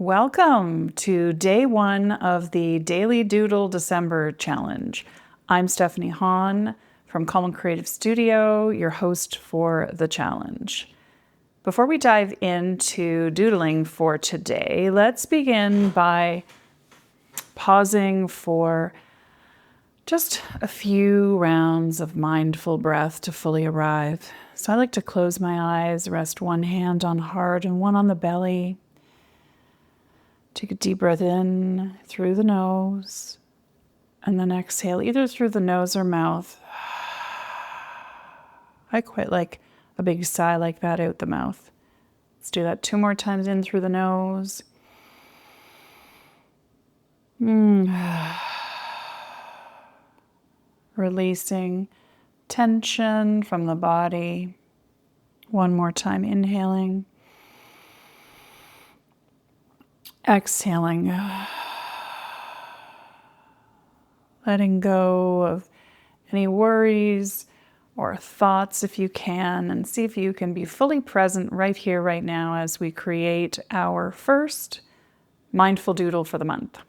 Welcome to day one of the Daily Doodle December Challenge. I'm Stephanie Hahn from Colin Creative Studio, your host for the challenge. Before we dive into doodling for today, let's begin by pausing for just a few rounds of mindful breath to fully arrive. So I like to close my eyes, rest one hand on heart and one on the belly. Take a deep breath in through the nose, and then exhale either through the nose or mouth. I quite like a big sigh like that out the mouth. Let's do that 2 more times in through the nose. Releasing tension from the body. 1 more time, inhaling. Exhaling. Letting go of any worries or thoughts if you can, and see if you can be fully present right here, right now, as we create our first mindful doodle for the month.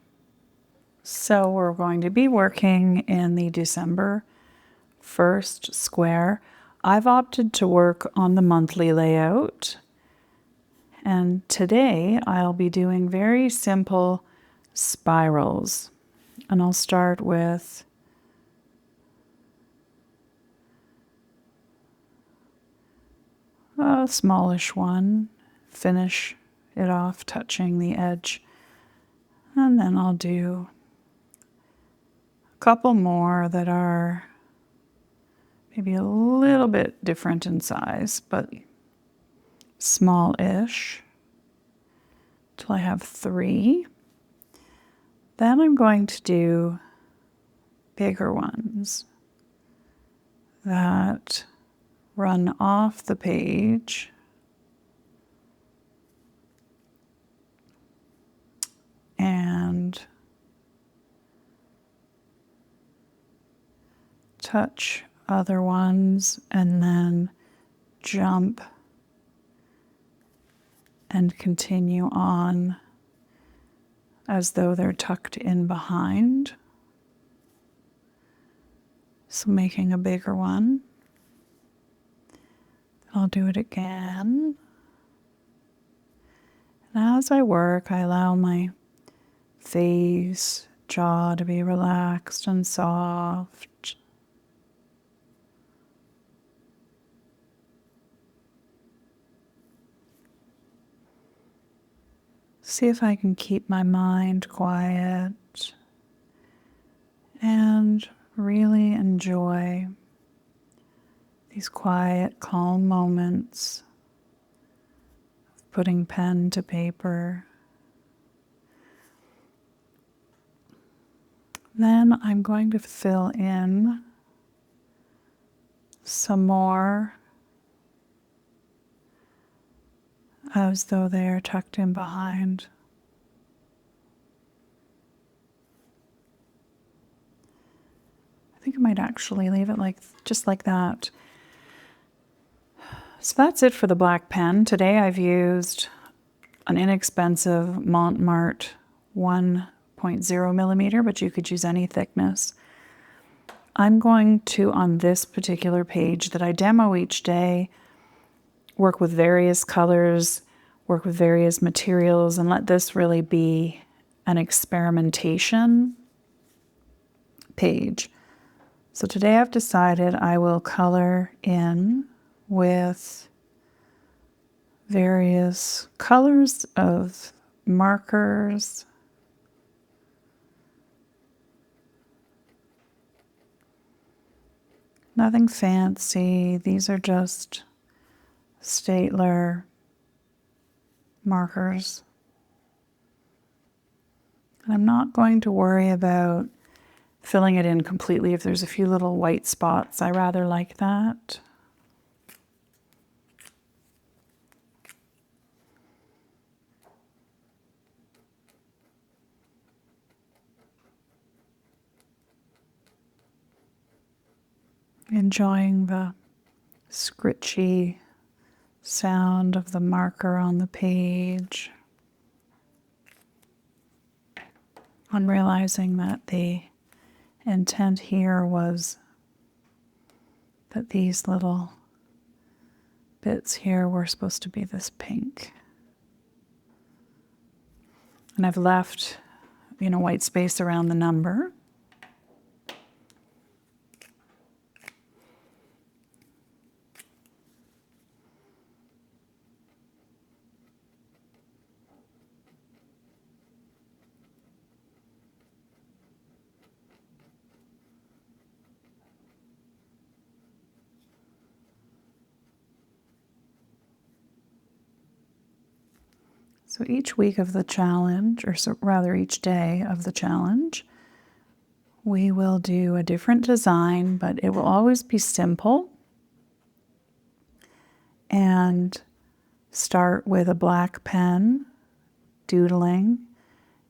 So we're going to be working in the December 1st square. I've opted to work on the monthly layout. And today I'll be doing very simple spirals. And I'll start with a smallish one, finish it off touching the edge. And then I'll do a couple more that are maybe a little bit different in size, but small-ish, till I have 3. Then I'm going to do bigger ones that run off the page and touch other ones and then jump and continue on as though they're tucked in behind. So making a bigger one. I'll do it again. And as I work, I allow my face, jaw to be relaxed and soft. See if I can keep my mind quiet and really enjoy these quiet, calm moments of putting pen to paper. Then I'm going to fill in some more as though they are tucked in behind. I think I might actually leave it just like that. So that's it for the black pen. Today I've used an inexpensive Montmartre 1.0 millimeter, but you could use any thickness. I'm going to, on this particular page that I demo each day, work with various colors, work with various materials, and let this really be an experimentation page. So today I've decided I will color in with various colors of markers. Nothing fancy. These are just Staedtler markers. And I'm not going to worry about filling it in completely if there's a few little white spots. I rather like that. Enjoying the scritchy sound of the marker on the page. on realizing that the intent here was that these little bits here were supposed to be this pink. And I've left, white space around the number. So each week of the challenge, or rather each day of the challenge, we will do a different design, but it will always be simple. And start with a black pen, doodling,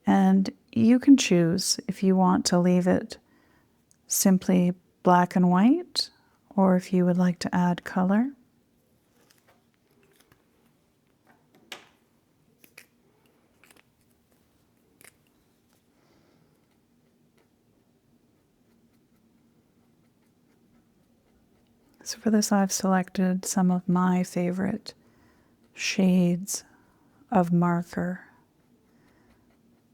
and you can choose if you want to leave it simply black and white, or if you would like to add color. So for this, I've selected some of my favorite shades of marker.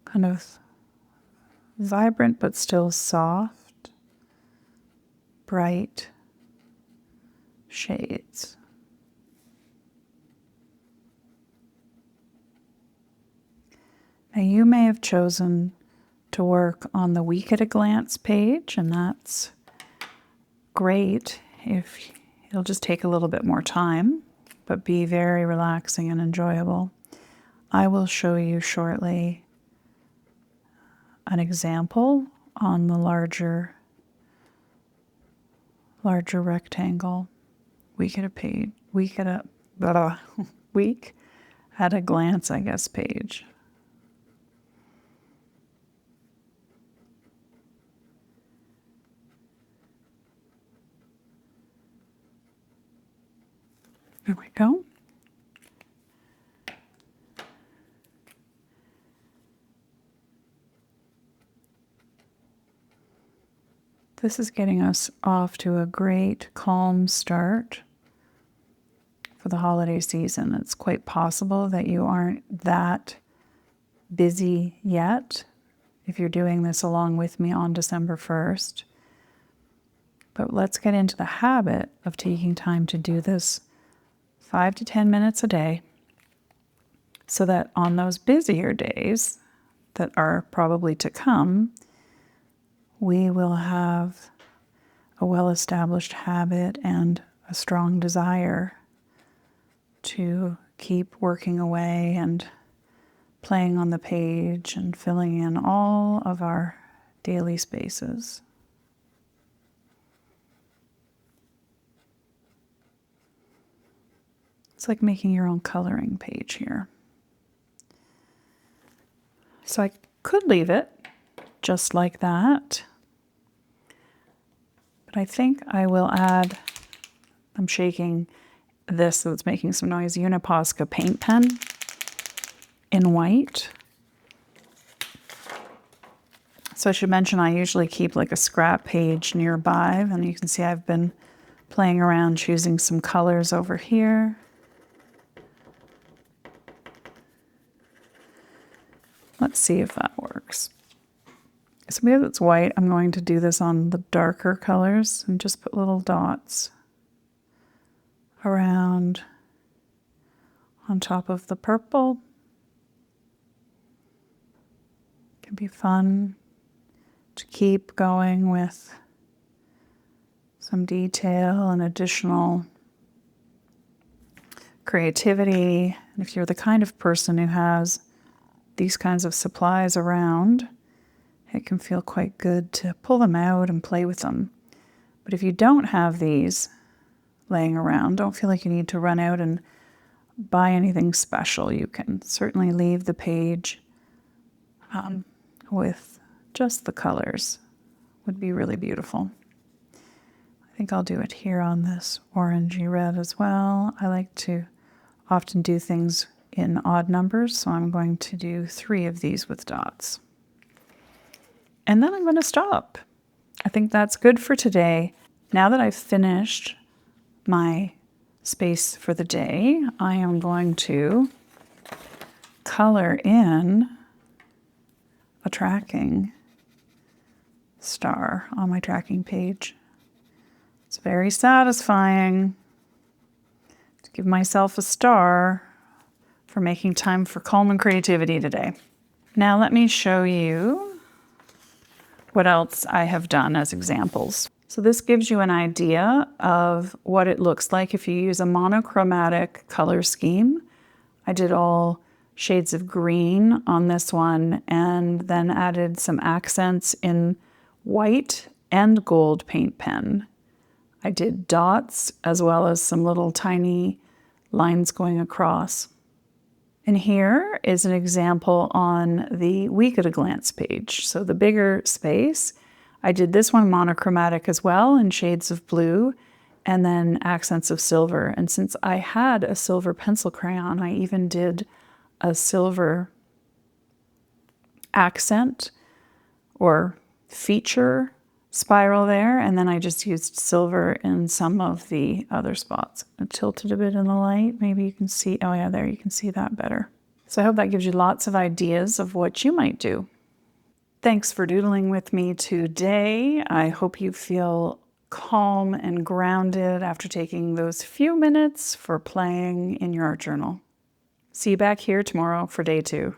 Kind of vibrant but still soft, bright shades. Now you may have chosen to work on the week at a glance page, and that's great if it'll just take a little bit more time, but be very relaxing and enjoyable. I will show you shortly an example on the larger rectangle week at a glance, I guess, page. There we go. This is getting us off to a great, calm start for the holiday season. It's quite possible that you aren't that busy yet if you're doing this along with me on December 1st. But let's get into the habit of taking time to do this 5 to 10 minutes a day, so that on those busier days that are probably to come, we will have a well-established habit and a strong desire to keep working away and playing on the page and filling in all of our daily spaces. It's like making your own coloring page here. So I could leave it just like that, but I think I will add, I'm shaking this so it's making some noise, Uniposca paint pen in white. So I should mention I usually keep like a scrap page nearby, and you can see I've been playing around choosing some colors over here. Let's see if that works. So because it's white, I'm going to do this on the darker colors and just put little dots around on top of the purple. It can be fun to keep going with some detail and additional creativity. And if you're the kind of person who has these kinds of supplies around, it can feel quite good to pull them out and play with them. But if you don't have these laying around, don't feel like you need to run out and buy anything special. You can certainly leave the page with just the colors. Would be really beautiful. I think I'll do it here on this orangey red as well. I like to often do things in odd numbers, so I'm going to do 3 of these with dots. And then I'm going to stop. I think that's good for today. Now that I've finished my space for the day, I am going to color in a tracking star on my tracking page. It's very satisfying to give myself a star for making time for calm and creativity today. Now let me show you what else I have done as examples. So this gives you an idea of what it looks like if you use a monochromatic color scheme. I did all shades of green on this one and then added some accents in white and gold paint pen. I did dots as well as some little tiny lines going across. And here is an example on the Week at a Glance page. So the bigger space, I did this one monochromatic as well in shades of blue and then accents of silver. And since I had a silver pencil crayon, I even did a silver accent or feature spiral there, and then I just used silver in some of the other spots. I tilted a bit in the light. Maybe you can see, oh yeah, there you can see that better. So I hope that gives you lots of ideas of what you might do. Thanks for doodling with me today. I hope you feel calm and grounded after taking those few minutes for playing in your art journal. See you back here tomorrow for day 2.